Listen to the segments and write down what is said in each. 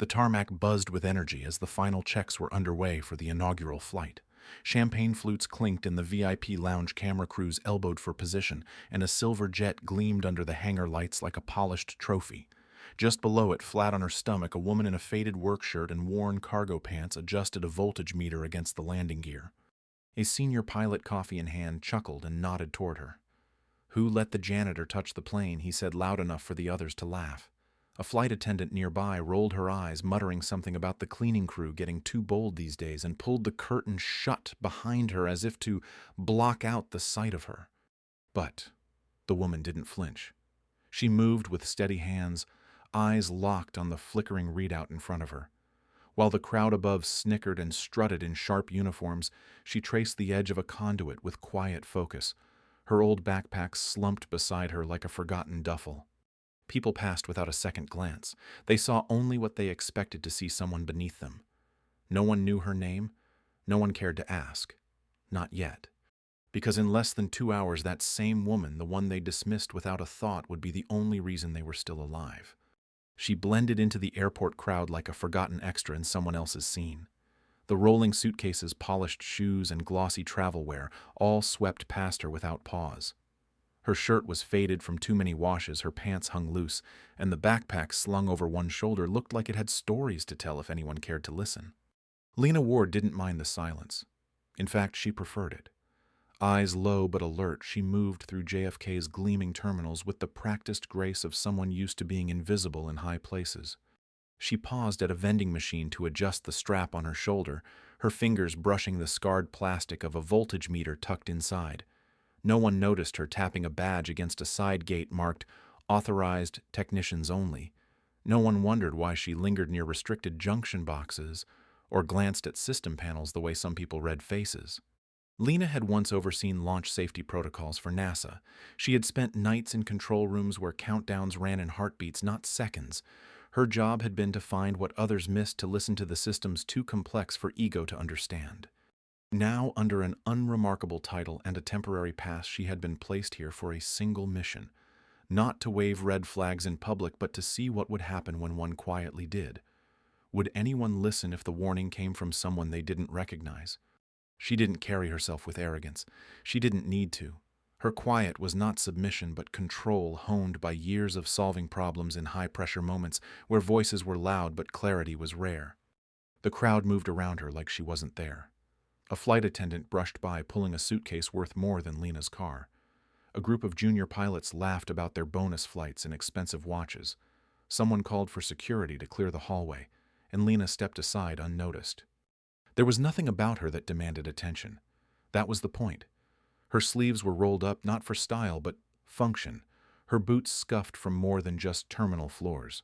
The tarmac buzzed with energy as the final checks were underway for the inaugural flight. Champagne flutes clinked in the VIP lounge, camera crews elbowed for position, and a silver jet gleamed under the hangar lights like a polished trophy. Just below it, flat on her stomach, a woman in a faded work shirt and worn cargo pants adjusted a voltage meter against the landing gear. A senior pilot, coffee in hand, chuckled and nodded toward her. "Who let the janitor touch the plane?" he said loud enough for the others to laugh. A flight attendant nearby rolled her eyes, muttering something about the cleaning crew getting too bold these days, and pulled the curtain shut behind her as if to block out the sight of her. But the woman didn't flinch. She moved with steady hands, eyes locked on the flickering readout in front of her. While the crowd above snickered and strutted in sharp uniforms, she traced the edge of a conduit with quiet focus. Her old backpack slumped beside her like a forgotten duffel. People passed without a second glance. They saw only what they expected to see someone beneath them. No one knew her name. No one cared to ask. Not yet. Because in less than 2 hours, that same woman, the one they dismissed without a thought, would be the only reason they were still alive. She blended into the airport crowd like a forgotten extra in someone else's scene. The rolling suitcases, polished shoes, and glossy travel wear all swept past her without pause. Her shirt was faded from too many washes, her pants hung loose, and the backpack slung over one shoulder looked like it had stories to tell if anyone cared to listen. Lena Ward didn't mind the silence. In fact, she preferred it. Eyes low but alert, she moved through JFK's gleaming terminals with the practiced grace of someone used to being invisible in high places. She paused at a vending machine to adjust the strap on her shoulder, her fingers brushing the scarred plastic of a voltage meter tucked inside. No one noticed her tapping a badge against a side gate marked "Authorized Technicians Only." No one wondered why she lingered near restricted junction boxes or glanced at system panels the way some people read faces. Lena had once overseen launch safety protocols for NASA. She had spent nights in control rooms where countdowns ran in heartbeats, not seconds. Her job had been to find what others missed, to listen to the systems too complex for ego to understand. Now, under an unremarkable title and a temporary pass, she had been placed here for a single mission. Not to wave red flags in public, but to see what would happen when one quietly did. Would anyone listen if the warning came from someone they didn't recognize? She didn't carry herself with arrogance. She didn't need to. Her quiet was not submission, but control honed by years of solving problems in high-pressure moments where voices were loud but clarity was rare. The crowd moved around her like she wasn't there. A flight attendant brushed by, pulling a suitcase worth more than Lena's car. A group of junior pilots laughed about their bonus flights and expensive watches. Someone called for security to clear the hallway, and Lena stepped aside unnoticed. There was nothing about her that demanded attention. That was the point. Her sleeves were rolled up not for style but function, her boots scuffed from more than just terminal floors.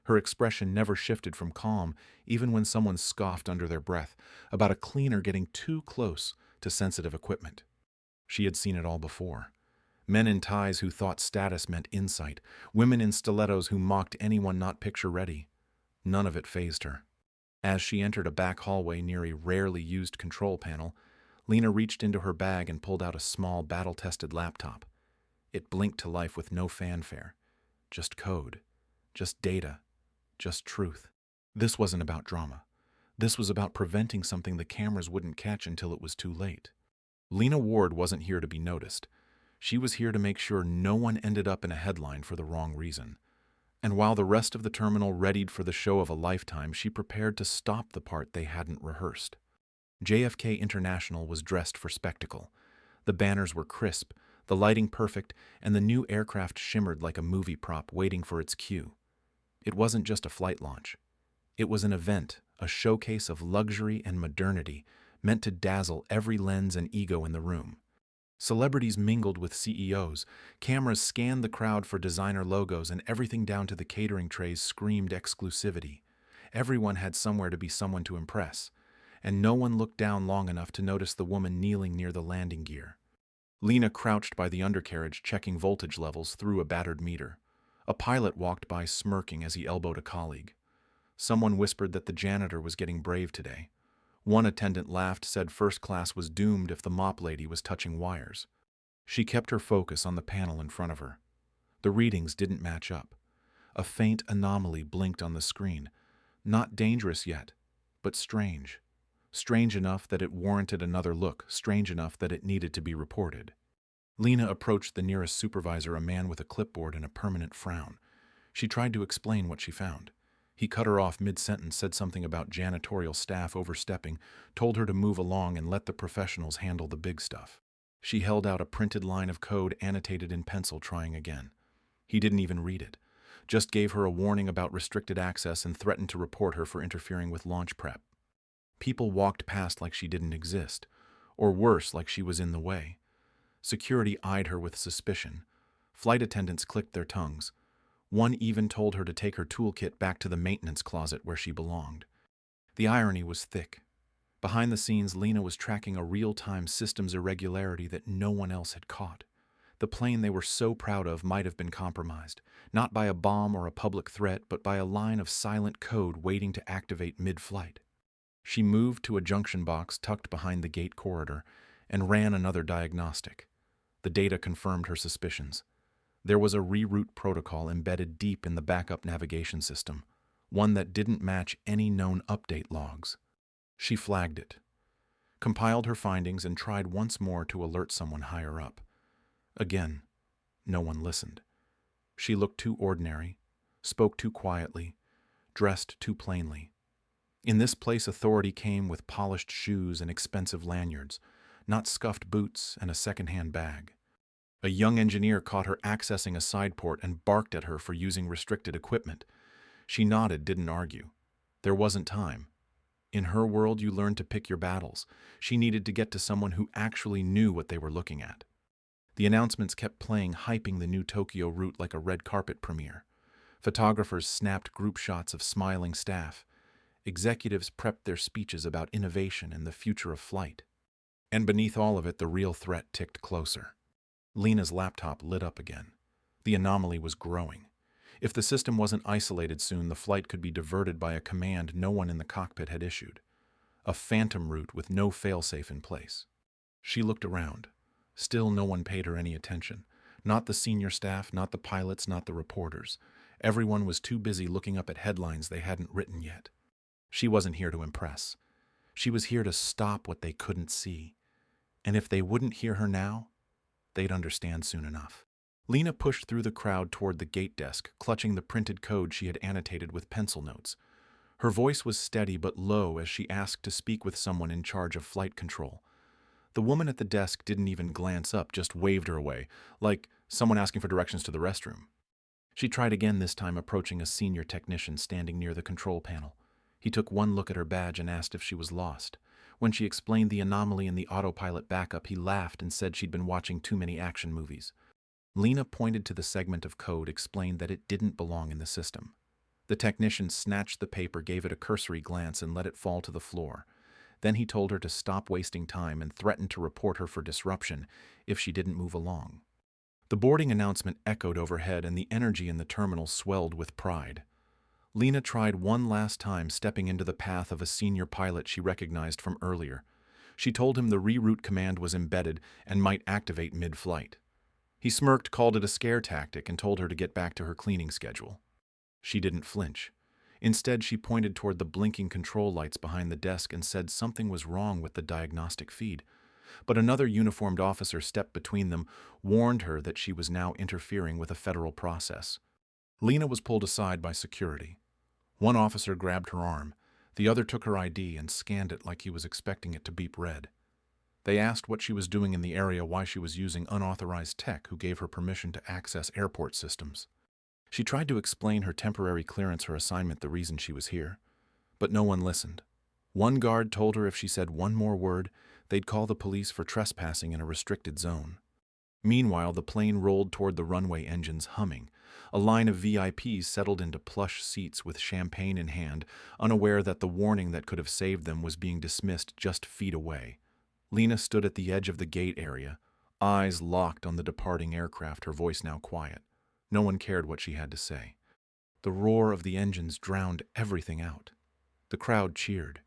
Her expression never shifted from calm, even when someone scoffed under their breath about a cleaner getting too close to sensitive equipment. She had seen it all before. Men in ties who thought status meant insight, women in stilettos who mocked anyone not picture-ready. None of it fazed her. As she entered a back hallway near a rarely used control panel, Lena reached into her bag and pulled out a small, battle-tested laptop. It blinked to life with no fanfare. Just code. Just data. Just truth. This wasn't about drama. This was about preventing something the cameras wouldn't catch until it was too late. Lena Ward wasn't here to be noticed. She was here to make sure no one ended up in a headline for the wrong reason. And while the rest of the terminal readied for the show of a lifetime, she prepared to stop the part they hadn't rehearsed. JFK International was dressed for spectacle. The banners were crisp, the lighting perfect, and the new aircraft shimmered like a movie prop waiting for its cue. It wasn't just a flight launch. It was an event, a showcase of luxury and modernity, meant to dazzle every lens and ego in the room. Celebrities mingled with CEOs, cameras scanned the crowd for designer logos, and everything down to the catering trays screamed exclusivity. Everyone had somewhere to be someone to impress, and no one looked down long enough to notice the woman kneeling near the landing gear. Lena crouched by the undercarriage, checking voltage levels through a battered meter. A pilot walked by smirking as he elbowed a colleague. Someone whispered that the janitor was getting brave today. One attendant laughed, said first class was doomed if the mop lady was touching wires. She kept her focus on the panel in front of her. The readings didn't match up. A faint anomaly blinked on the screen. Not dangerous yet, but strange. Strange enough that it warranted another look, strange enough that it needed to be reported. Lena approached the nearest supervisor, a man with a clipboard and a permanent frown. She tried to explain what she found. He cut her off mid-sentence, said something about janitorial staff overstepping, told her to move along and let the professionals handle the big stuff. She held out a printed line of code annotated in pencil, trying again. He didn't even read it, just gave her a warning about restricted access and threatened to report her for interfering with launch prep. People walked past like she didn't exist, or worse, like she was in the way. Security eyed her with suspicion. Flight attendants clicked their tongues. One even told her to take her toolkit back to the maintenance closet where she belonged. The irony was thick. Behind the scenes, Lena was tracking a real-time systems irregularity that no one else had caught. The plane they were so proud of might have been compromised, not by a bomb or a public threat, but by a line of silent code waiting to activate mid-flight. She moved to a junction box tucked behind the gate corridor and ran another diagnostic. The data confirmed her suspicions. There was a reroute protocol embedded deep in the backup navigation system, one that didn't match any known update logs. She flagged it, compiled her findings, and tried once more to alert someone higher up. Again, no one listened. She looked too ordinary, spoke too quietly, dressed too plainly. In this place, authority came with polished shoes and expensive lanyards, not scuffed boots and a second-hand bag. A young engineer caught her accessing a side port and barked at her for using restricted equipment. She nodded, didn't argue. There wasn't time. In her world, you learned to pick your battles. She needed to get to someone who actually knew what they were looking at. The announcements kept playing, hyping the new Tokyo route like a red carpet premiere. Photographers snapped group shots of smiling staff. Executives prepped their speeches about innovation and the future of flight. And beneath all of it, the real threat ticked closer. Lena's laptop lit up again. The anomaly was growing. If the system wasn't isolated soon, the flight could be diverted by a command no one in the cockpit had issued. A phantom route with no failsafe in place. She looked around. Still no one paid her any attention. Not the senior staff, not the pilots, not the reporters. Everyone was too busy looking up at headlines they hadn't written yet. She wasn't here to impress. She was here to stop what they couldn't see. And if they wouldn't hear her now, they'd understand soon enough. Lena pushed through the crowd toward the gate desk, clutching the printed code she had annotated with pencil notes. Her voice was steady but low as she asked to speak with someone in charge of flight control. The woman at the desk didn't even glance up, just waved her away, like someone asking for directions to the restroom. She tried again, this time approaching a senior technician standing near the control panel. He took one look at her badge and asked if she was lost. When she explained the anomaly in the autopilot backup, he laughed and said she'd been watching too many action movies. Lena pointed to the segment of code, explained that it didn't belong in the system. The technician snatched the paper, gave it a cursory glance, and let it fall to the floor. Then he told her to stop wasting time and threatened to report her for disruption if she didn't move along. The boarding announcement echoed overhead, and the energy in the terminal swelled with pride. Lena tried one last time, stepping into the path of a senior pilot she recognized from earlier. She told him the reroute command was embedded and might activate mid-flight. He smirked, called it a scare tactic, and told her to get back to her cleaning schedule. She didn't flinch. Instead, she pointed toward the blinking control lights behind the desk and said something was wrong with the diagnostic feed. But another uniformed officer stepped between them, warned her that she was now interfering with a federal process. Lena was pulled aside by security. One officer grabbed her arm. The other took her ID and scanned it like he was expecting it to beep red. They asked what she was doing in the area, why she was using unauthorized tech who gave her permission to access airport systems. She tried to explain her temporary clearance, her assignment, the reason she was here. But no one listened. One guard told her if she said one more word, they'd call the police for trespassing in a restricted zone. Meanwhile, the plane rolled toward the runway, engines humming. A line of VIPs settled into plush seats with champagne in hand, unaware that the warning that could have saved them was being dismissed just feet away. Lena stood at the edge of the gate area, eyes locked on the departing aircraft, her voice now quiet. No one cared what she had to say. The roar of the engines drowned everything out. The crowd cheered.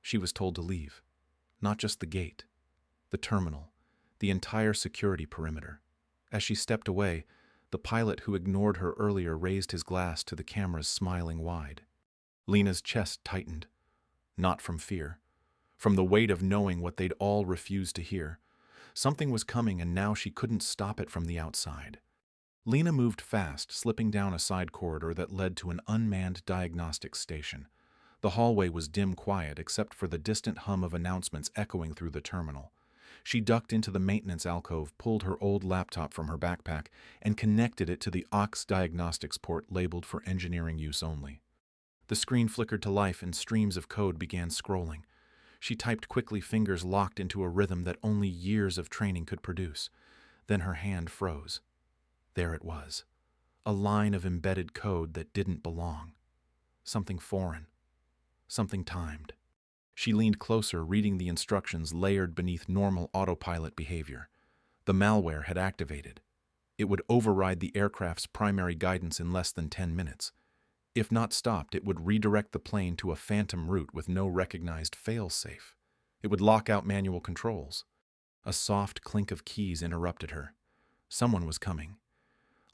She was told to leave. Not just the gate, the terminal, the entire security perimeter. As she stepped away, the pilot who ignored her earlier raised his glass to the cameras, smiling wide. Lena's chest tightened, not from fear, from the weight of knowing what they'd all refused to hear. Something was coming, and now she couldn't stop it from the outside. Lena moved fast, slipping down a side corridor that led to an unmanned diagnostics station. The hallway was dim quiet except for the distant hum of announcements echoing through the terminal. She ducked into the maintenance alcove, pulled her old laptop from her backpack, and connected it to the aux diagnostics port labeled for engineering use only. The screen flickered to life and streams of code began scrolling. She typed quickly, fingers locked into a rhythm that only years of training could produce. Then her hand froze. There it was. A line of embedded code that didn't belong. Something foreign. Something timed. She leaned closer, reading the instructions layered beneath normal autopilot behavior. The malware had activated. It would override the aircraft's primary guidance in less than 10 minutes. If not stopped, it would redirect the plane to a phantom route with no recognized fail-safe. It would lock out manual controls. A soft clink of keys interrupted her. Someone was coming.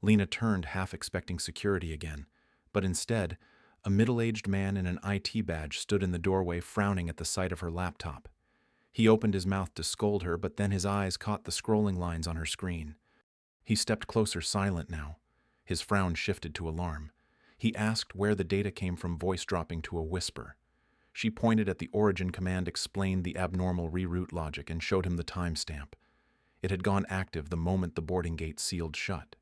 Lena turned, half expecting security again, but instead, a middle-aged man in an IT badge stood in the doorway, frowning at the sight of her laptop. He opened his mouth to scold her, but then his eyes caught the scrolling lines on her screen. He stepped closer, silent now. His frown shifted to alarm. He asked where the data came from, voice dropping to a whisper. She pointed at the origin command, explained the abnormal reroute logic, and showed him the timestamp. It had gone active the moment the boarding gate sealed shut.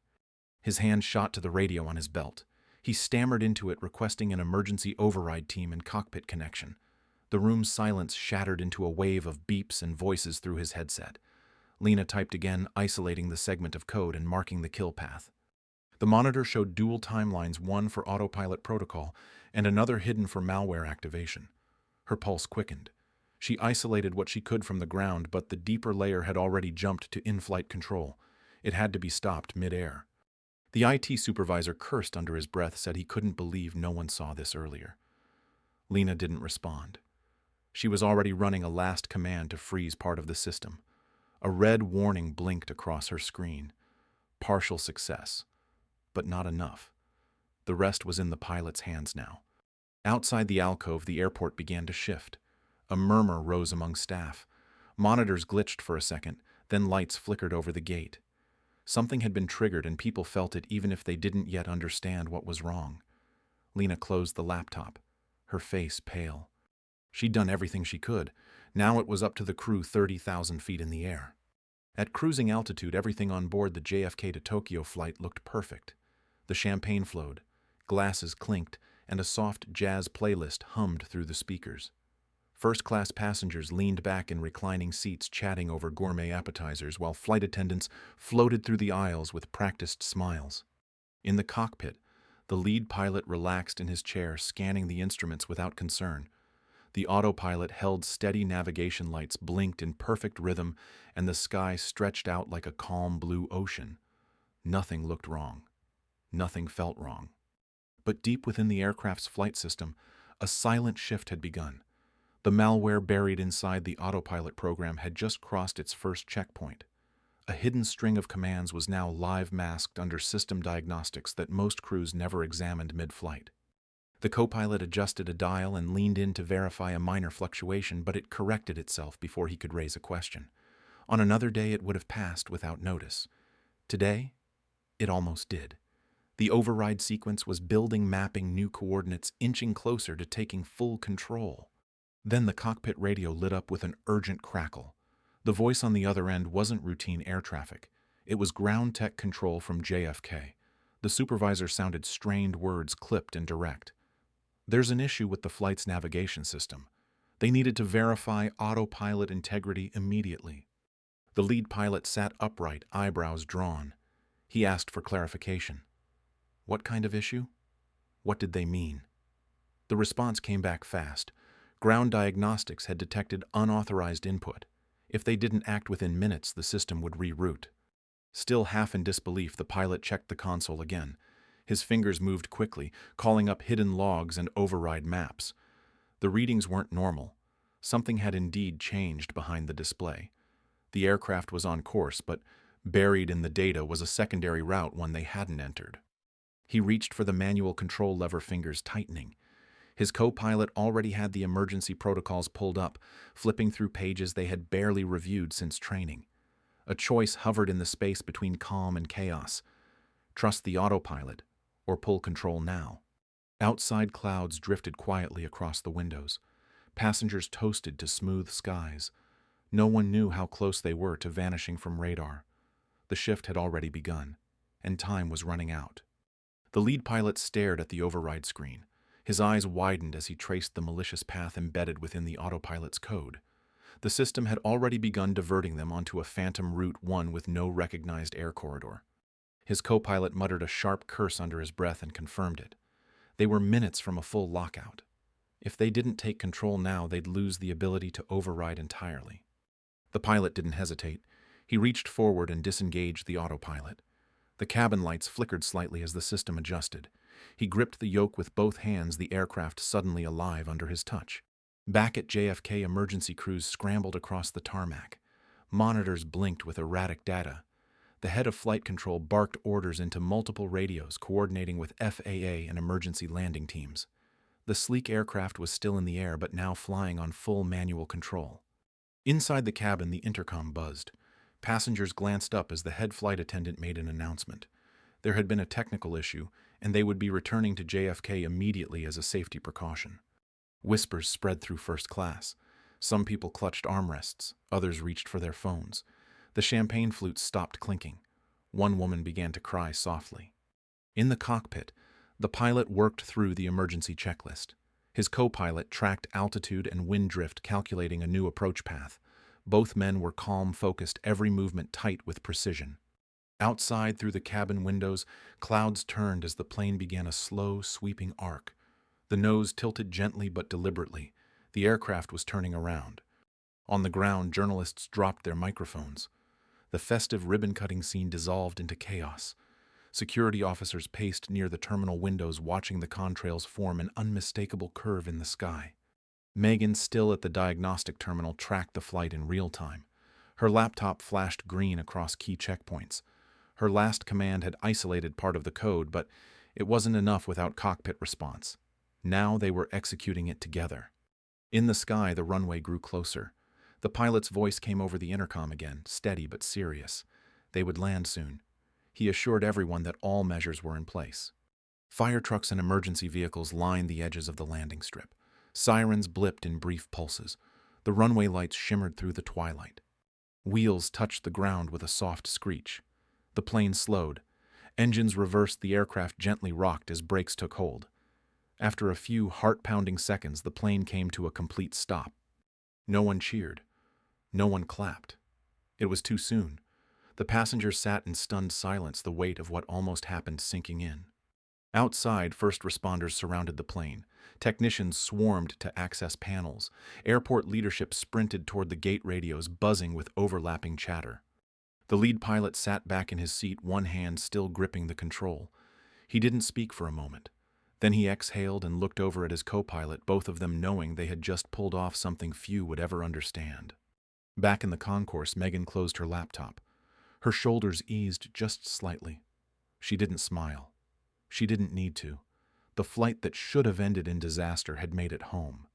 His hand shot to the radio on his belt. He stammered into it, requesting an emergency override team and cockpit connection. The room's silence shattered into a wave of beeps and voices through his headset. Lena typed again, isolating the segment of code and marking the kill path. The monitor showed dual timelines, one for autopilot protocol and another hidden for malware activation. Her pulse quickened. She isolated what she could from the ground, but the deeper layer had already jumped to in-flight control. It had to be stopped midair. The IT supervisor cursed under his breath, said he couldn't believe no one saw this earlier. Lena didn't respond. She was already running a last command to freeze part of the system. A red warning blinked across her screen. Partial success. But not enough. The rest was in the pilot's hands now. Outside the alcove, the airport began to shift. A murmur rose among staff. Monitors glitched for a second, then lights flickered over the gate. Something had been triggered, and people felt it even if they didn't yet understand what was wrong. Lena closed the laptop, her face pale. She'd done everything she could. Now it was up to the crew 30,000 feet in the air. At cruising altitude, everything on board the JFK to Tokyo flight looked perfect. The champagne flowed, glasses clinked, and a soft jazz playlist hummed through the speakers. First-class passengers leaned back in reclining seats, chatting over gourmet appetizers, while flight attendants floated through the aisles with practiced smiles. In the cockpit, the lead pilot relaxed in his chair, scanning the instruments without concern. The autopilot held steady, navigation lights blinked in perfect rhythm, and the sky stretched out like a calm blue ocean. Nothing looked wrong. Nothing felt wrong. But deep within the aircraft's flight system, a silent shift had begun. The malware buried inside the autopilot program had just crossed its first checkpoint. A hidden string of commands was now live masked under system diagnostics that most crews never examined mid-flight. The co-pilot adjusted a dial and leaned in to verify a minor fluctuation, but it corrected itself before he could raise a question. On another day, it would have passed without notice. Today, it almost did. The override sequence was building, mapping new coordinates, inching closer to taking full control. Then the cockpit radio lit up with an urgent crackle. The voice on the other end wasn't routine air traffic. It was ground tech control from JFK. The supervisor sounded strained words, clipped and direct. There's an issue with the flight's navigation system. They needed to verify autopilot integrity immediately. The lead pilot sat upright, eyebrows drawn. He asked for clarification. What kind of issue? What did they mean? The response came back fast. Ground diagnostics had detected unauthorized input. If they didn't act within minutes, the system would reroute. Still half in disbelief, the pilot checked the console again. His fingers moved quickly, calling up hidden logs and override maps. The readings weren't normal. Something had indeed changed behind the display. The aircraft was on course, but buried in the data was a secondary route, one they hadn't entered. He reached for the manual control lever, fingers tightening. His co-pilot already had the emergency protocols pulled up, flipping through pages they had barely reviewed since training. A choice hovered in the space between calm and chaos. Trust the autopilot, or pull control now. Outside clouds drifted quietly across the windows. Passengers toasted to smooth skies. No one knew how close they were to vanishing from radar. The shift had already begun, and time was running out. The lead pilot stared at the override screen. His eyes widened as he traced the malicious path embedded within the autopilot's code. The system had already begun diverting them onto a phantom Route 1 with no recognized air corridor. His co-pilot muttered a sharp curse under his breath and confirmed it. They were minutes from a full lockout. If they didn't take control now, they'd lose the ability to override entirely. The pilot didn't hesitate. He reached forward and disengaged the autopilot. The cabin lights flickered slightly as the system adjusted. He gripped the yoke with both hands, the aircraft suddenly alive under his touch. Back at JFK, emergency crews scrambled across the tarmac. Monitors blinked with erratic data. The head of flight control barked orders into multiple radios, coordinating with FAA and emergency landing teams. The sleek aircraft was still in the air, but now flying on full manual control. Inside the cabin, the intercom buzzed. Passengers glanced up as the head flight attendant made an announcement. There had been a technical issue, and they would be returning to JFK immediately as a safety precaution. Whispers spread through first class. Some people clutched armrests, others reached for their phones. The champagne flutes stopped clinking. One woman began to cry softly. In the cockpit, the pilot worked through the emergency checklist. His co-pilot tracked altitude and wind drift, calculating a new approach path. Both men were calm, focused, every movement tight with precision. Outside, through the cabin windows, clouds turned as the plane began a slow, sweeping arc. The nose tilted gently but deliberately. The aircraft was turning around. On the ground, journalists dropped their microphones. The festive ribbon-cutting scene dissolved into chaos. Security officers paced near the terminal windows, watching the contrails form an unmistakable curve in the sky. Megan, still at the diagnostic terminal, tracked the flight in real time. Her laptop flashed green across key checkpoints. Her last command had isolated part of the code, but it wasn't enough without cockpit response. Now they were executing it together. In the sky, the runway grew closer. The pilot's voice came over the intercom again, steady but serious. They would land soon. He assured everyone that all measures were in place. Fire trucks and emergency vehicles lined the edges of the landing strip. Sirens blipped in brief pulses. The runway lights shimmered through the twilight. Wheels touched the ground with a soft screech. The plane slowed. Engines reversed, the aircraft gently rocked as brakes took hold. After a few heart-pounding seconds, the plane came to a complete stop. No one cheered. No one clapped. It was too soon. The passengers sat in stunned silence, the weight of what almost happened sinking in. Outside, first responders surrounded the plane. Technicians swarmed to access panels. Airport leadership sprinted toward the gate radios, buzzing with overlapping chatter. The lead pilot sat back in his seat, one hand still gripping the control. He didn't speak for a moment. Then he exhaled and looked over at his co-pilot, both of them knowing they had just pulled off something few would ever understand. Back in the concourse, Megan closed her laptop. Her shoulders eased just slightly. She didn't smile. She didn't need to. The flight that should have ended in disaster had made it home.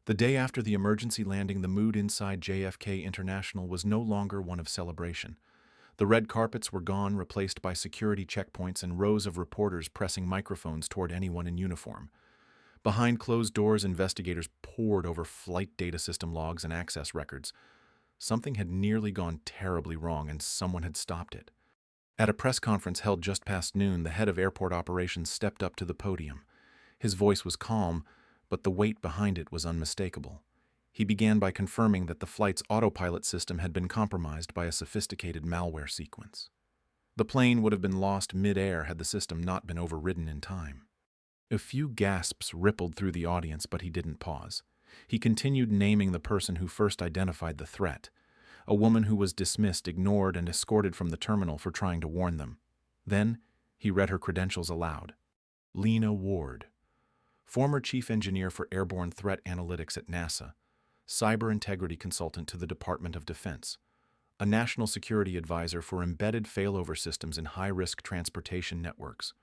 The day after the emergency landing, the mood inside JFK International was no longer one of celebration. The red carpets were gone, replaced by security checkpoints and rows of reporters pressing microphones toward anyone in uniform. Behind closed doors, investigators pored over flight data system logs and access records. Something had nearly gone terribly wrong, and someone had stopped it. At a press conference held just past noon, the head of airport operations stepped up to the podium. His voice was calm, but the weight behind it was unmistakable. He began by confirming that the flight's autopilot system had been compromised by a sophisticated malware sequence. The plane would have been lost midair had the system not been overridden in time. A few gasps rippled through the audience, but he didn't pause. He continued naming the person who first identified the threat, a woman who was dismissed, ignored, and escorted from the terminal for trying to warn them. Then he read her credentials aloud. Lena Ward, former chief engineer for airborne threat analytics at NASA, cyber integrity consultant to the Department of Defense, a national security advisor for embedded failover systems in high-risk transportation networks.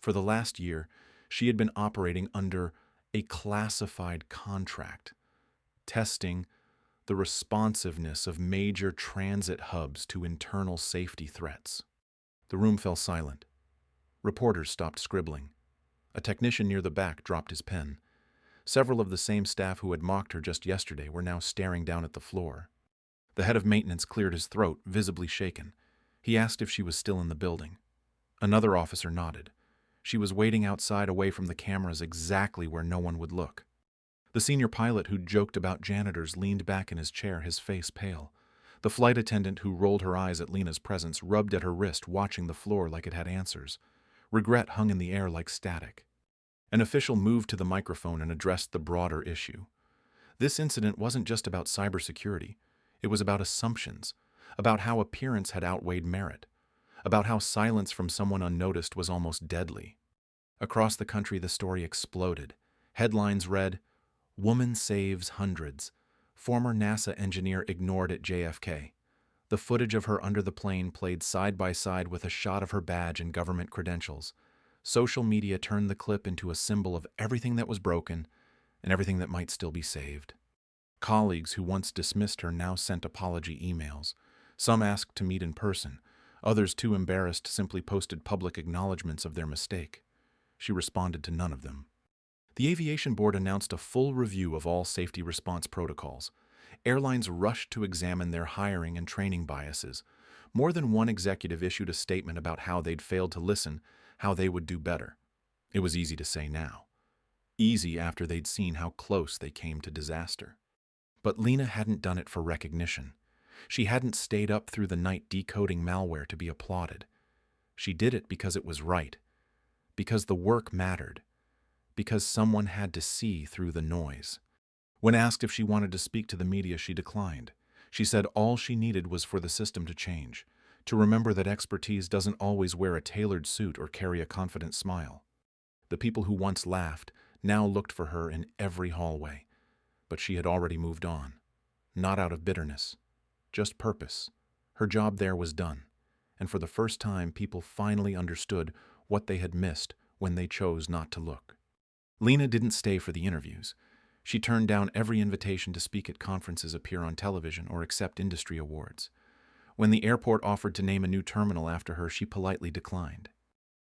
For the last year, she had been operating under A classified contract, testing the responsiveness of major transit hubs to internal safety threats. The room fell silent. Reporters stopped scribbling. A technician near the back dropped his pen. Several of the same staff who had mocked her just yesterday were now staring down at the floor. The head of maintenance cleared his throat, visibly shaken. He asked if she was still in the building. Another officer nodded. She was waiting outside away from the cameras exactly where no one would look. The senior pilot who joked about janitors leaned back in his chair, his face pale. The flight attendant who rolled her eyes at Lena's presence rubbed at her wrist, watching the floor like it had answers. Regret hung in the air like static. An official moved to the microphone and addressed the broader issue. This incident wasn't just about cybersecurity. It was about assumptions, about how appearance had outweighed merit, about how silence from someone unnoticed was almost deadly. Across the country, the story exploded. Headlines read, "Woman saves hundreds. Former NASA engineer ignored at JFK." The footage of her under the plane played side by side with a shot of her badge and government credentials. Social media turned the clip into a symbol of everything that was broken and everything that might still be saved. Colleagues who once dismissed her now sent apology emails. Some asked to meet in person. Others, too embarrassed, simply posted public acknowledgments of their mistake. She responded to none of them. The Aviation Board announced a full review of all safety response protocols. Airlines rushed to examine their hiring and training biases. More than one executive issued a statement about how they'd failed to listen, how they would do better. It was easy to say now. Easy after they'd seen how close they came to disaster. But Lena hadn't done it for recognition. She hadn't stayed up through the night decoding malware to be applauded. She did it because it was right, because the work mattered, because someone had to see through the noise. When asked if she wanted to speak to the media, she declined. She said all she needed was for the system to change, to remember that expertise doesn't always wear a tailored suit or carry a confident smile. The people who once laughed now looked for her in every hallway, but she had already moved on. Not out of bitterness, just purpose. Her job there was done, and for the first time people finally understood what they had missed when they chose not to look. Lena didn't stay for the interviews. She turned down every invitation to speak at conferences, appear on television, or accept industry awards. When the airport offered to name a new terminal after her, she politely declined.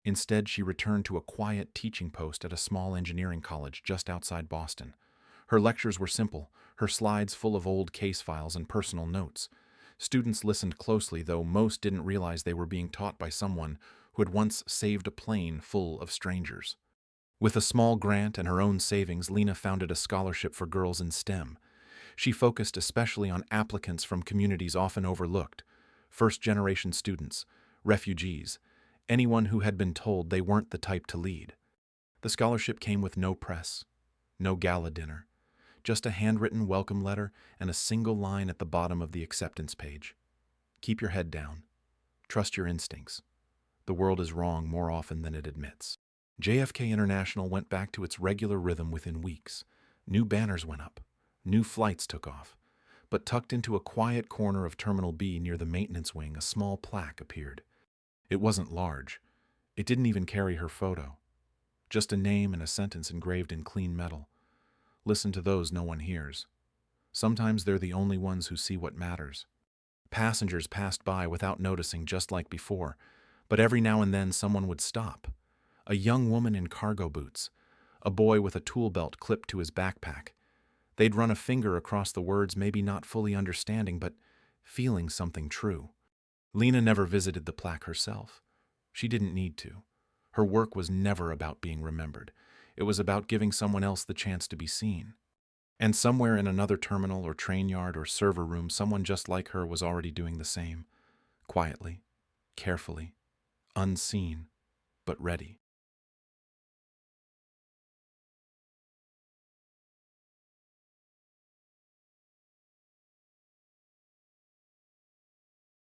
Instead, she returned to a quiet teaching post at a small engineering college just outside Boston. Her lectures were simple, her slides full of old case files and personal notes. Students listened closely, though most didn't realize they were being taught by someone who had once saved a plane full of strangers. With a small grant and her own savings, Lena founded a scholarship for girls in STEM. She focused especially on applicants from communities often overlooked, first-generation students, refugees, anyone who had been told they weren't the type to lead. The scholarship came with no press, no gala dinner, just a handwritten welcome letter and a single line at the bottom of the acceptance page. Keep your head down. Trust your instincts. The world is wrong more often than it admits. JFK International went back to its regular rhythm within weeks. New banners went up. New flights took off. But tucked into a quiet corner of Terminal B near the maintenance wing, a small plaque appeared. It wasn't large. It didn't even carry her photo. Just a name and a sentence engraved in clean metal. Listen to those no one hears. Sometimes they're the only ones who see what matters. Passengers passed by without noticing, just like before, but every now and then someone would stop. A young woman in cargo boots, a boy with a tool belt clipped to his backpack. They'd run a finger across the words, maybe not fully understanding, but feeling something true. Lena never visited the plaque herself. She didn't need to. Her work was never about being remembered. It was about giving someone else the chance to be seen. And somewhere in another terminal or train yard or server room, someone just like her was already doing the same. Quietly, carefully, unseen, but ready.